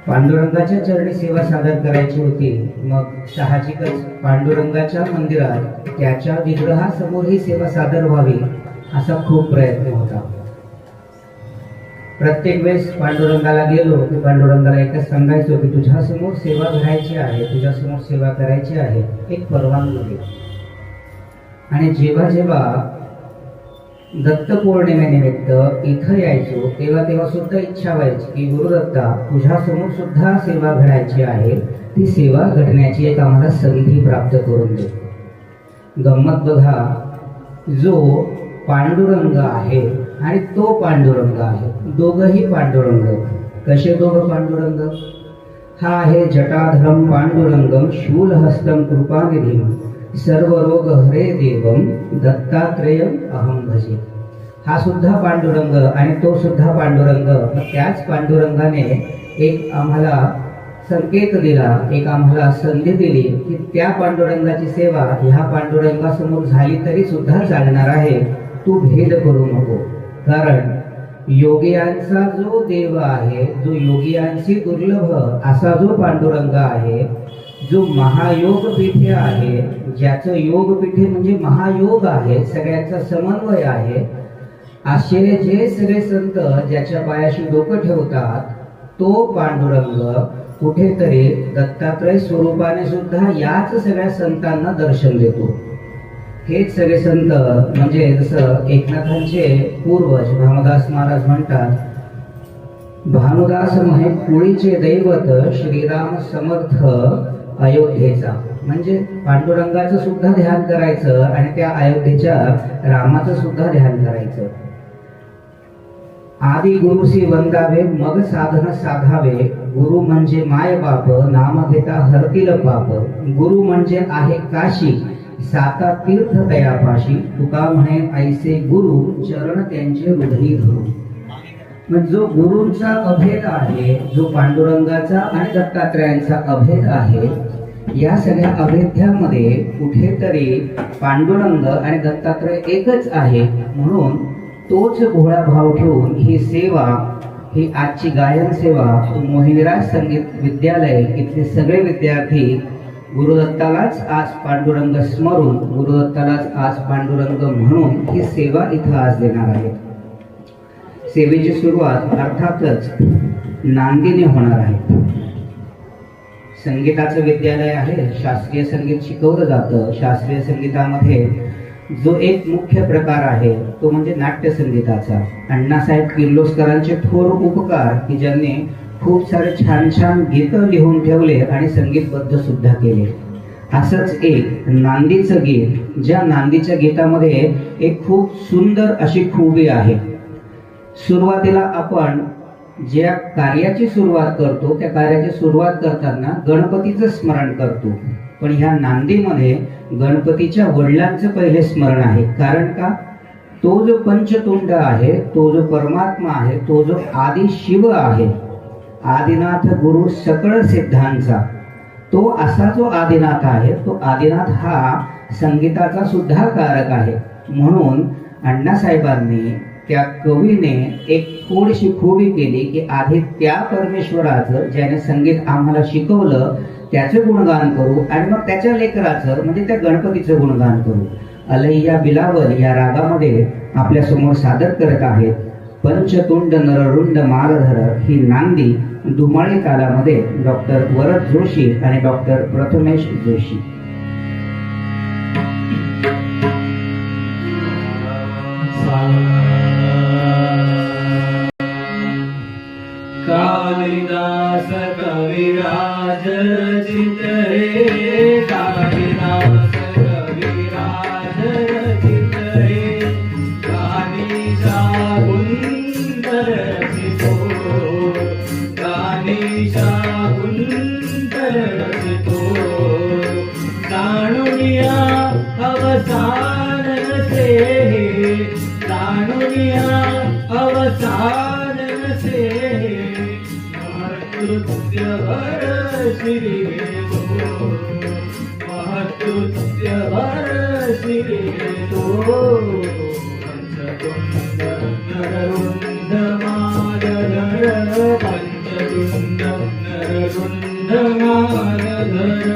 पांडुरंगाच्या चरणी सेवा सादर करायची होती। मग साहजिकच पांडुरंगाच्या मंदिरात त्याच्या विग्रहासमोर ही सेवा सादर व्हावी असा खूप प्रयत्न होता। प्रत्येक वेळेस पांडुरंगाला गेलो की पांडुरंगाला एकच सांगायचो की तुझ्यासमोर सेवा करायची आहे, तुझ्यासमोर सेवा करायची आहे, एक परवानगी दे। आणि जेव्हा जेव्हा दत्त पौर्णिमेनिमित्त इथं यायचो तेव्हा सुद्धा इच्छा व्हायची की गुरुदत्ता तुझ्यासमोर सुद्धा सेवा घडायची आहे, ती सेवा घडण्याची एक आम्हाला संधी प्राप्त करून दे। गंमत बघा, जो पांडुरंग आहे आणि तो पांडुरंग आहे, दोघही पांडुरंग। कसे दोघं पांडुरंग? हा आहे जटाधरम पांडुरंगम शूलहस्तम कृपानिधिम सर्व रोग हरे देवम दत्तात्रेयम अहम भजे। हा सुद्धा पांडुरंग आणि तो सुद्धा पांडुरंग। त्याच पांडुरंगाने एक आम्हाला संकेत दिला, एक आम्हाला संधी दिली की त्या पांडुरंगाची सेवा ह्या पांडुरंगासमोर झाली तरी सुद्धा चालणार आहे, तू भेद करू नको। कारण योगियांचा जो देव आहे, जो योगियांची दुर्लभ असा जो पांडुरंग आहे, जो महायोग पीठे आहे, ज्याचं योग पीठे म्हणजे महायोग आहे, सगळ्यांचा समन्वय आहे, असे जे सगळे संत ज्याच्या पायाशी डोकं ठेवतात, तो पांडुरंग कुठेतरी दत्तात्रय स्वरूपाने सुद्धा याच सगळ्या संतांना दर्शन देतो। हेच सगळे संत म्हणजे जसं एकनाथांचे पूर्वज भानुदास महाराज म्हणतात, भानुदास म्हणे कुळीचे दैवत श्रीराम समर्थ अयोध्येचा। म्हणजे पांडुरंगाचं सुद्धा ध्यान करायचं आणि त्या अयोध्येच्या रामाचं सुद्धा ध्यान करायचं। आदि गुरुसी वंदावे मग साधन साधावे, गुरु म्हणजे माय बाप नाम घेता हरतील पाप, गुरु म्हणजे आहे काशी साता तीर्थ तयापाशी, तुका म्हणे ऐसे गुरु चरण त्यांचे हृदयी धरू। म्हणजे जो गुरूंचा अभेद आहे, जो पांडुरंगाचा आणि दत्तात्रयांचा अभेद आहे, या सगळ्या अभेद्यामध्ये कुठेतरी पांडुरंग आणि दत्तात्रय एकच आहे। म्हणून तोच भोळा भाव ठेवून ही सेवा, ही आजची गायन सेवा मोहिनीराज संगीत विद्यालय इथले सगळे विद्यार्थी गुरुदत्तालाच आज पांडुरंग स्मरून, गुरुदत्तालाच आज पांडुरंग म्हणून ही सेवा इथं आज देणार आहेत। सेवेची सुरुवात अर्थातच नांदीने होणार आहे। संगीताचं विद्यालय आहे, शास्त्रीय संगीत शिकवलं जातं। शास्त्रीय संगीतामध्ये जो एक मुख्य प्रकार आहे तो म्हणजे नाट्य संगीताचा। अण्णासाहेब किर्लोस्करांचे थोर उपकार की ज्यांनी खूप सारे छान छान गीतं लिहून ठेवले आणि संगीतबद्ध सुद्धा केले। असंच एक नांदीचं गीत, ज्या नांदीच्या गीतामध्ये एक खूप सुंदर अशी खूबी आहे। सुरुवातीला आपण ज्या कार्याची सुरुवात करतो त्या कार्याची सुरुवात करताना गणपतीचं स्मरण करतो, पण ह्या नांदीमध्ये गणपतीच्या वडिलांचं पहिले स्मरण आहे। कारण का? तो जो पंचतुंड आहे, तो जो परमात्मा आहे, तो जो आदि शिव आहे, आदिनाथ गुरु सकळ सिद्धांचा, तो असा जो आदिनाथ आहे, तो आदिनाथ हा संगीताचा सुद्धा कारक आहे। म्हणून अण्णासाहेबांनी त्या कवीने एक थोडीशी खूबी केली की आधी त्या परमेश्वराचं ज्याने संगीत आम्हाला शिकवलं त्याचे गुणगान करू आणि मग त्याच्या लेकराचं म्हणजे त्या गणपतीचं गुणगान करू। अलैया बिलावल या रागामध्ये आपल्या समोर सादर करत आहेत पंचतुंड नररुंड मालधर ही नांदी दुमाळी तालामध्ये डॉक्टर वरद जोशी आणि डॉक्टर प्रथमेश जोशी। कालिदास कविराज रचित रे, कालिदास कविराज रचित रे, कानिशा कुंदर रचितो, कानिशा कुंदर रचितो, जाणुनिया अवसान नसे, जाणुनिया अवसान नसे, महत्तुत्यवर श्री तो, महत्तुत्यवर श्री तो, पंचतुंड नररुंड मालधर पंचतुंड नररुंड मालधर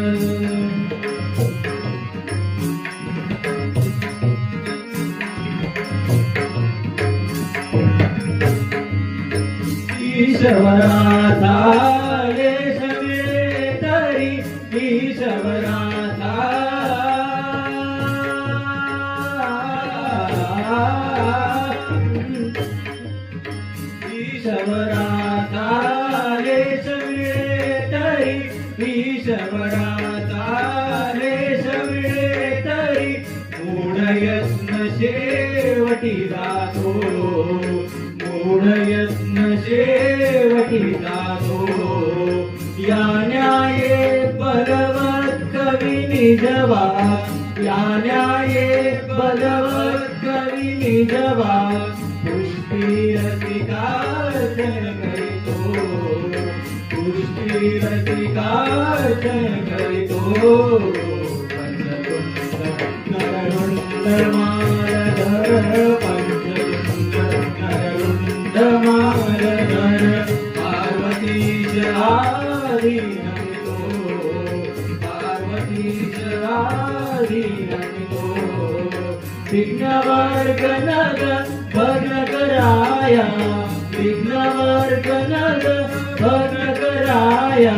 ईश्वराचा यश मिळे तरी ईश्वराचा ईश्वराचा यश मिळे तरी ईश्वराचा यश मिळे तरी मूढयत्न शेवटी जातो मूढयत्न शेवटी जातो या न्याये बलवत कवी निजवा या न्याये बलवत कवी निजवा पुष्टी रसिकार्चन करितो पुष्टी रसिकार्चन करितो पंचतुंड नररुंड मालधर पंचतुंड नररुंड मालधर पार्वतीश आदि नमितो पार्वतीश आदि नमितो विघ्नवर्गनग भग्नकराया विघ्नवर्गनग भग्नकराया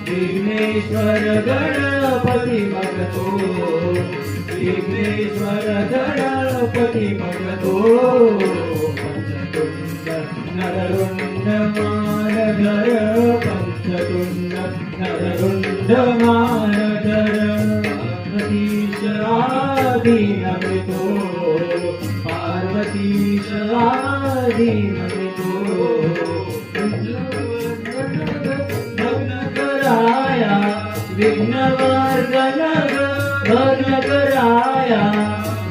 विघ्नेश्वर गणपती भगतो विघ्नेश्वर गणपती भगतो पंचतुंड नररुंड मालधर पंचतुंड नररुंड मालधर पार्वतीश आदि नमितो पार्वतीश आदि नमितो भग्नकराया विघ्नवर्गनग भग्नकराया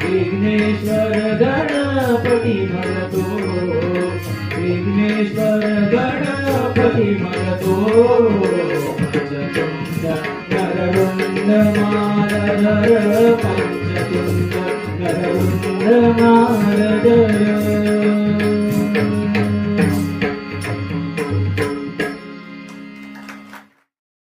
विघ्नेश्वर गणपती भगतो विघ्नेश्वर गणपती भगतो पंचतुंड नररुंड मालधर पंचतुंड नररुंड मालधर